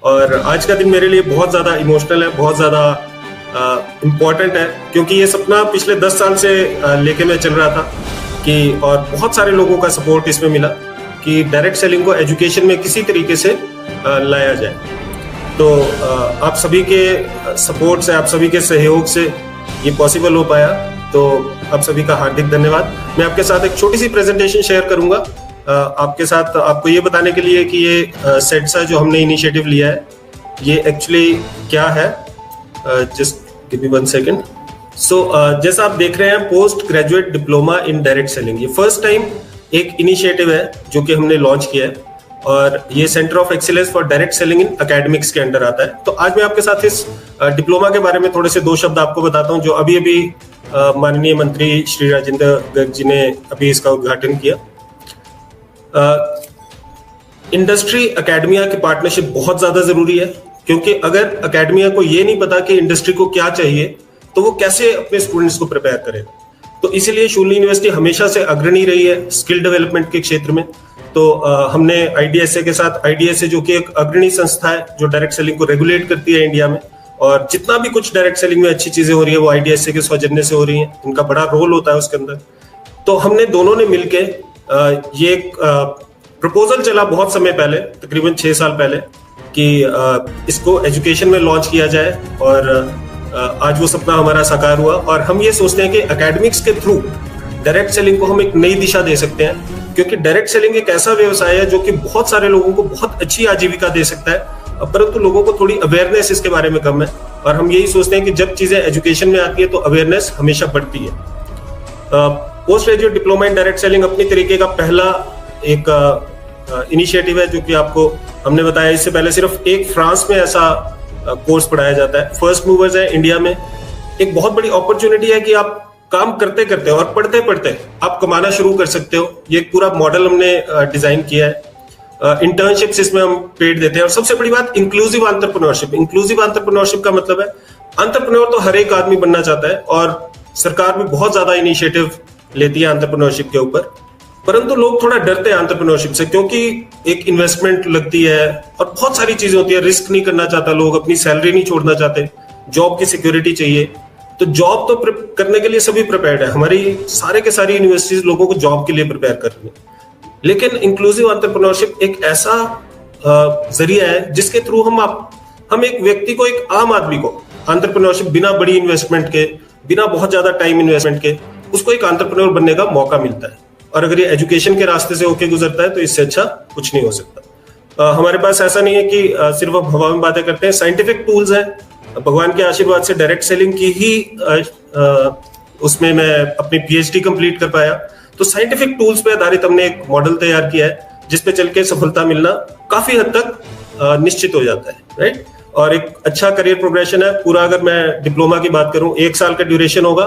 और आज का दिन मेरे लिए बहुत ज़्यादा इमोशनल है, बहुत ज़्यादा इम्पोर्टेंट है, क्योंकि ये सपना पिछले 10 साल से लेके मैं चल रहा था कि, और बहुत सारे लोगों का सपोर्ट इसमें मिला कि डायरेक्ट सेलिंग को एजुकेशन में किसी तरीके से लाया जाए। तो आप सभी के सपोर्ट से, आप सभी के सहयोग से ये पॉसिबल हो पाया, तो आप सभी का हार्दिक धन्यवाद। मैं आपके साथ एक छोटी सी प्रेजेंटेशन शेयर करूंगा आपके साथ, आपको ये बताने के लिए कि ये सेट्सा जो हमने इनिशिएटिव लिया है ये एक्चुअली क्या है। Just give me 1 second. So जैसा आप देख रहे हैं, post graduate diploma in direct selling, ये फर्स्ट टाइम एक इनिशिएटिव है जो कि हमने लॉन्च किया है, और ये centre of excellence for direct selling in academics के अंडर आता है। तो आज मैं आपके साथ इस डिप्लोमा के बारे में थोड़े से 2 शब्द आपको बताता हूं, जो अभी अभी माननीय मंत्री श्री राजेंद्र गर्ग जी ने अभी इसका उद्घाटन किया। इंडस्ट्री एकेडमिया की पार्टनरशिप बहुत ज्यादा जरूरी है, क्योंकि अगर एकेडमिया को ये नहीं पता कि इंडस्ट्री को क्या चाहिए तो वो कैसे अपने स्टूडेंट्स को प्रिपेयर करेगा। तो इसीलिए शूलिनी यूनिवर्सिटी हमेशा से अग्रणी रही है स्किल डेवलपमेंट के क्षेत्र में। तो हमने आईडीएसए के साथ, आईडीएसए जो कि एक अग्रणी संस्था है जो डायरेक्ट सेलिंग को रेगुलेट करती है इंडिया में, और जितना भी कुछ डायरेक्ट सेलिंग में अच्छी चीजें हो रही है वो आईडीएसए के सौजन्य से हो रही हैं, उनका बड़ा रोल होता है उसके अंदर। तो हमने दोनों ने मिलके ये एक प्रपोजल चला बहुत समय पहले, तकरीबन 6 साल पहले, कि इसको एजुकेशन में लॉन्च किया जाए, और आज वो सपना हमारा साकार हुआ। और हम ये सोचते हैं कि एकेडमिक्स के थ्रू डायरेक्ट सेलिंग को हम एक नई दिशा दे सकते हैं, क्योंकि डायरेक्ट सेलिंग एक ऐसा व्यवसाय है जो कि बहुत सारे लोगों को बहुत अच्छी आजीविका दे सकता है, परंतु लोगों को थोड़ी अवेयरनेस इसके बारे में कम है। और हम यही सोचते हैं कि जब चीजें एजुकेशन में आती है तो अवेयरनेस हमेशा बढ़ती है। Post graduate diploma in direct selling अपनी तरीके का पहला एक इनिशिएटिव है जो कि आपको हमने बताया। इससे पहले सिर्फ एक फ्रांस में ऐसा कोर्स पढ़ाया जाता है। फर्स्ट मूवर्स है इंडिया में। एक बहुत बड़ी अपॉर्चुनिटी है कि आप काम करते करते और पढ़ते पढ़ते आप कमाना शुरू कर सकते हो। ये पूरा मॉडल हमने डिजाइन किया है। इंटर्नशिप्स इसमें हम पेड देते हैं, और सबसे बड़ी बात इंक्लूसिव एंटरप्रेन्योरशिप। इंक्लूसिव एंटरप्रेन्योरशिप का मतलब है एंटरप्रेन्योर तो हर एक आदमी बनना चाहता है, और सरकार भी बहुत ज्यादा इनिशिएटिव लेती है एंटरप्रेन्योरशिप के ऊपर, परंतु लोग थोड़ा डरते हैं एंटरप्रेन्योरशिप से, क्योंकि एक इन्वेस्टमेंट लगती है और बहुत सारी चीजें होती है। रिस्क नहीं करना चाहता लोग, अपनी सैलरी नहीं छोड़ना चाहते, जॉब की सिक्योरिटी चाहिए। तो जॉब तो करने के लिए सभी प्रिपेयर्ड है, हमारी सारे के सारी यूनिवर्सिटीज लोगों को जॉब के लिए प्रिपेयर कर रही है। लेकिन इंक्लूसिव एंटरप्रेन्योरशिप एक ऐसा जरिया है जिसके थ्रू हम एक व्यक्ति को, एक आम आदमी को एंटरप्रेन्योरशिप बिना बड़ी इन्वेस्टमेंट के, बिना बहुत ज्यादा टाइम इन्वेस्टमेंट के, उसको एक एंटरप्रेन्योर बनने का मौका मिलता है। और अगर ये एजुकेशन के रास्ते से होके गुजरता है तो इससे अच्छा कुछ नहीं हो सकता। हमारे पास ऐसा नहीं है कि सिर्फ हम हवा में बातें करते हैं। साइंटिफिक टूल्स हैं, भगवान के आशीर्वाद से डायरेक्ट सेलिंग की ही उसमें मैं अपनी पीएचडी कंप्लीट कर पाया। तो साइंटिफिक टूल्स पे आधारित हमने एक मॉडल तैयार किया है जिसपे चल के सफलता मिलना काफी हद तक निश्चित हो जाता है, राइट। और एक अच्छा करियर प्रोग्रेशन है पूरा। अगर मैं डिप्लोमा की बात करूं, 1 साल का ड्यूरेशन होगा,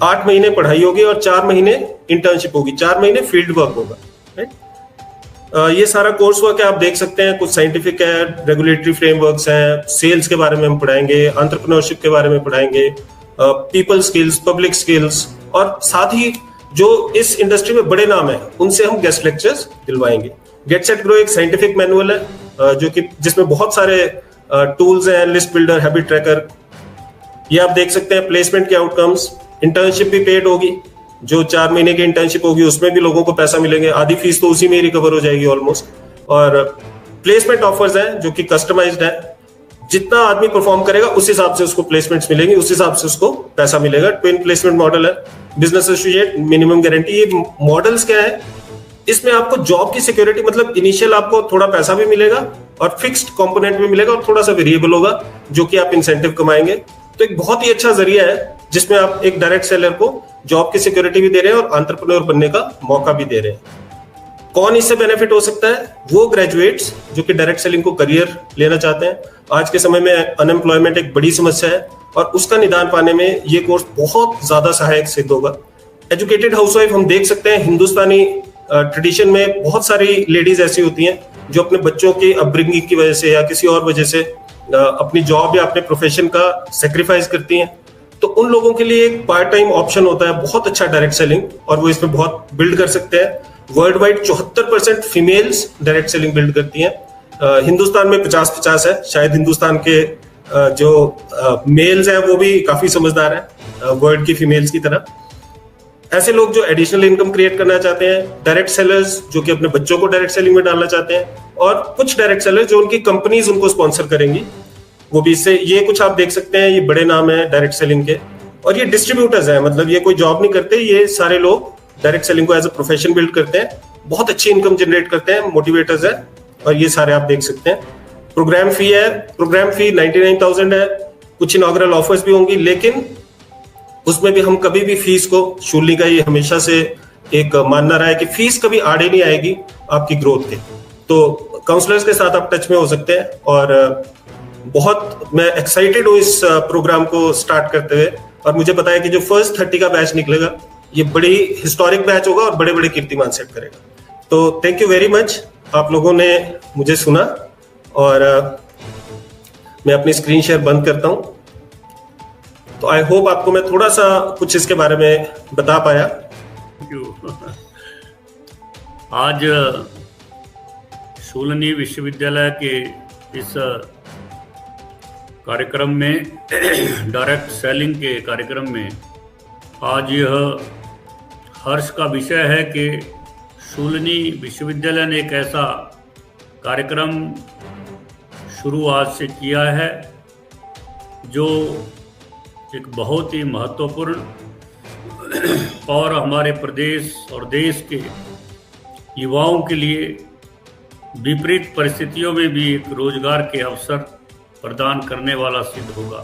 8 महीने पढ़ाई होगी और 4 महीने इंटर्नशिप होगी, 4 महीने फील्ड वर्क होगा, राइट। ये सारा कोर्स वर्क है, आप देख सकते हैं। कुछ साइंटिफिक है, रेगुलेटरी फ्रेमवर्क्स हैं, सेल्स के बारे में हम पढ़ाएंगे, एंटरप्रेन्योरशिप के बारे में पढ़ाएंगे, पीपल स्किल्स, पब्लिक स्किल्स, और साथ ही जो इस इंडस्ट्री में बड़े नाम है उनसे हम गेस्ट लेक्चर्स दिलवाएंगे। गेट सेट ग्रो एक साइंटिफिक मैनुअल है जो कि जिसमें बहुत सारे टूल्स हैं, लिस्ट बिल्डर, हैबिट ट्रैकर। ये आप देख सकते हैं। प्लेसमेंट के आउटकम्स, इंटर्नशिप भी पेड होगी, जो 4 महीने की इंटर्नशिप होगी उसमें भी लोगों को पैसा मिलेंगे, आधी फीस तो उसी में ही रिकवर हो जाएगी ऑलमोस्ट। और प्लेसमेंट ऑफर्स हैं जो कि कस्टमाइज्ड है, जितना आदमी परफॉर्म करेगा उस हिसाब से उसको प्लेसमेंट्स मिलेंगे, उस हिसाब से उसको पैसा मिलेगा। ट्विन प्लेसमेंट मॉडल है, बिजनेस एसोसिएट, मिनिमम गारंटी। ये मॉडल्स क्या है, इसमें आपको जॉब की सिक्योरिटी, मतलब इनिशियल आपको थोड़ा पैसा भी मिलेगा और फिक्स्ड कंपोनेंट भी मिलेगा, और थोड़ा सा वेरिएबल होगा जो कि आप इंसेंटिव कमाएंगे। तो एक बहुत ही अच्छा जरिया है जिसमें आप एक डायरेक्ट सेलर को जॉब की सिक्योरिटी भी दे रहे हैं और एंटरप्रेन्योर बनने का मौका भी दे रहे हैं। कौन इससे बेनिफिट हो सकता है? वो ग्रेजुएट्स जो कि डायरेक्ट सेलिंग को करियर लेना चाहते हैं। आज के समय में अनएम्प्लॉयमेंट एक बड़ी समस्या है और उसका निदान पाने में ये कोर्स बहुत ज्यादा सहायक सिद्ध होगा। एजुकेटेड हाउसवाइफ हम देख सकते हैं, हिंदुस्तानी ट्रेडिशन में बहुत सारी लेडीज ऐसी होती हैं जो अपने बच्चों की अपब्रिंगिंग की वजह से या किसी और वजह से अपनी जॉब या अपने प्रोफेशन का सेक्रीफाइस करती हैं। तो उन लोगों के लिए एक पार्ट टाइम ऑप्शन होता है बहुत अच्छा डायरेक्ट सेलिंग, और वो इसमें बहुत बिल्ड कर सकते हैं। World wide 74% females direct selling build करती हैं। हिंदुस्तान में 50-50 है। शायद हिंदुस्तान के जो मेल्स हैं वो भी काफी समझदार हैं वर्ल्ड की फीमेल्स की तरह। ऐसे लोग जो एडिशनल इनकम क्रिएट करना चाहते हैं, डायरेक्ट सेलर्स जो कि अपने बच्चों को डायरेक्ट सेलिंग में डालना चाहते हैं, और कुछ डायरेक्ट सेलर्स जो उनकी कंपनीज उनको स्पॉन्सर करेंगी, वो भी इससे ये कुछ आप देख सकते हैं। ये बड़े नाम है डायरेक्ट सेलिंग के, और ये डिस्ट्रीब्यूटर्स हैं, मतलब ये कोई जॉब नहीं करते, ये सारे लोग डायरेक्ट सेलिंग को एज अ प्रोफेशन बिल्ड करते हैं, बहुत अच्छी इनकम जनरेट करते हैं, मोटिवेटर्स है, और ये सारे आप देख सकते हैं। प्रोग्राम फी है, प्रोग्राम फी 99,000 है। कुछ इनॉग्रल ऑफर्स भी होंगी, लेकिन उसमें भी हम कभी भी फीस को, शूलिनी का ये हमेशा से एक मानना रहा है कि फीस कभी आड़े नहीं आएगी आपकी ग्रोथ के। तो काउंसलर्स के साथ आप टच में हो सकते हैं, और बहुत मैं एक्साइटेड हूँ इस प्रोग्राम को स्टार्ट करते हुए, और मुझे पता है कि जो फर्स्ट 30 का बैच निकलेगा ये बड़ी हिस्टोरिक बैच होगा और बड़े बड़े कीर्तिमान सेट करेगा। तो थैंक यू वेरी मच, आप लोगों ने मुझे सुना, और मैं अपनी स्क्रीन शेयर बंद करता हूं। तो आई होप आपको मैं थोड़ा सा कुछ इसके बारे में बता पाया। Thank you. आज शूलिनी विश्वविद्यालय के इस कार्यक्रम में डायरेक्ट सेलिंग के कार्यक्रम में आज यह हर्ष का विषय है कि शूलिनी विश्वविद्यालय ने एक ऐसा कार्यक्रम शुरू आज से किया है जो एक बहुत ही महत्वपूर्ण और हमारे प्रदेश और देश के युवाओं के लिए विपरीत परिस्थितियों में भी एक रोजगार के अवसर प्रदान करने वाला सिद्ध होगा।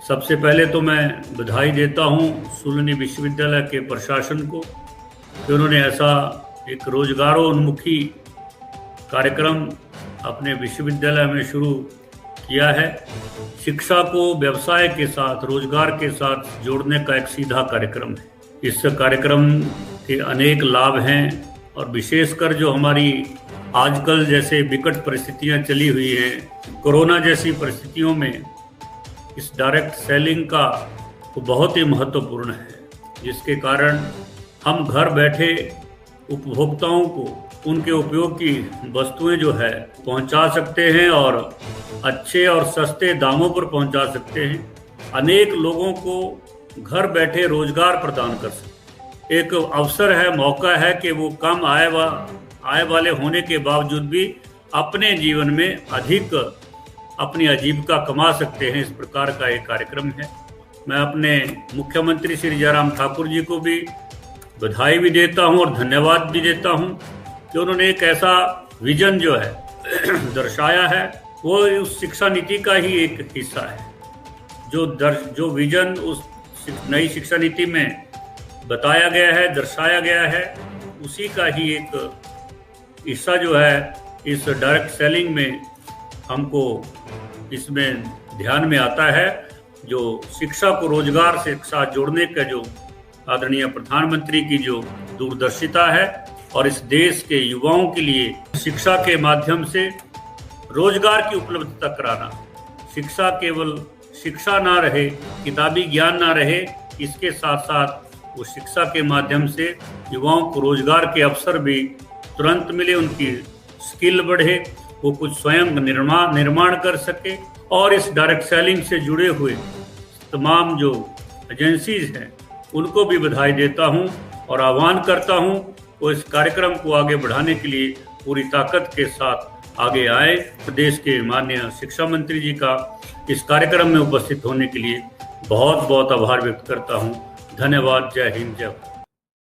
सबसे पहले तो मैं बधाई देता हूं शूलिनी विश्वविद्यालय के प्रशासन को कि उन्होंने ऐसा एक रोजगारोन्मुखी कार्यक्रम अपने विश्वविद्यालय में शुरू किया है। शिक्षा को व्यवसाय के साथ, रोजगार के साथ जोड़ने का एक सीधा कार्यक्रम है। इस कार्यक्रम के अनेक लाभ हैं, और विशेषकर जो हमारी आजकल जैसे विकट परिस्थितियां चली हुई हैं, कोरोना जैसी परिस्थितियों में इस डायरेक्ट सेलिंग का तो बहुत ही महत्वपूर्ण है, जिसके कारण हम घर बैठे उपभोक्ताओं को उनके उपयोग की वस्तुएं जो है पहुंचा सकते हैं, और अच्छे और सस्ते दामों पर पहुंचा सकते हैं। अनेक लोगों को घर बैठे रोजगार प्रदान कर सकते हैं। एक अवसर है, मौका है कि वो कम आय वाले होने के बावजूद भी अपने जीवन में अधिक अपनी आजीविका कमा सकते हैं। इस प्रकार का एक कार्यक्रम है। मैं अपने मुख्यमंत्री श्री जयराम ठाकुर जी को भी बधाई भी देता हूं और धन्यवाद भी देता हूं कि उन्होंने एक ऐसा विजन जो है दर्शाया है, वो उस शिक्षा नीति का ही एक हिस्सा है। जो विजन उस नई शिक्षा नीति में बताया गया है, दर्शाया गया है, उसी का ही एक हिस्सा जो है इस डायरेक्ट सेलिंग में हमको इसमें ध्यान में आता है। जो शिक्षा को रोजगार से साथ जोड़ने का जो आदरणीय प्रधानमंत्री की जो दूरदर्शिता है, और इस देश के युवाओं के लिए शिक्षा के माध्यम से रोजगार की उपलब्धता कराना, शिक्षा केवल शिक्षा ना रहे, किताबी ज्ञान ना रहे, इसके साथ साथ वो शिक्षा के माध्यम से युवाओं को रोजगार के अवसर भी तुरंत मिले, उनकी स्किल बढ़े, वो कुछ स्वयं निर्माण कर सके। और इस डायरेक्ट सेलिंग से जुड़े हुए तमाम जो एजेंसीज हैं उनको भी बधाई देता हूं और आह्वान करता हूं वो इस कार्यक्रम को आगे बढ़ाने के लिए पूरी ताकत के साथ आगे आए। प्रदेश के माननीय शिक्षा मंत्री जी का इस कार्यक्रम में उपस्थित होने के लिए बहुत बहुत आभार व्यक्त करता हूं। धन्यवाद। जय हिंद, जय भारत।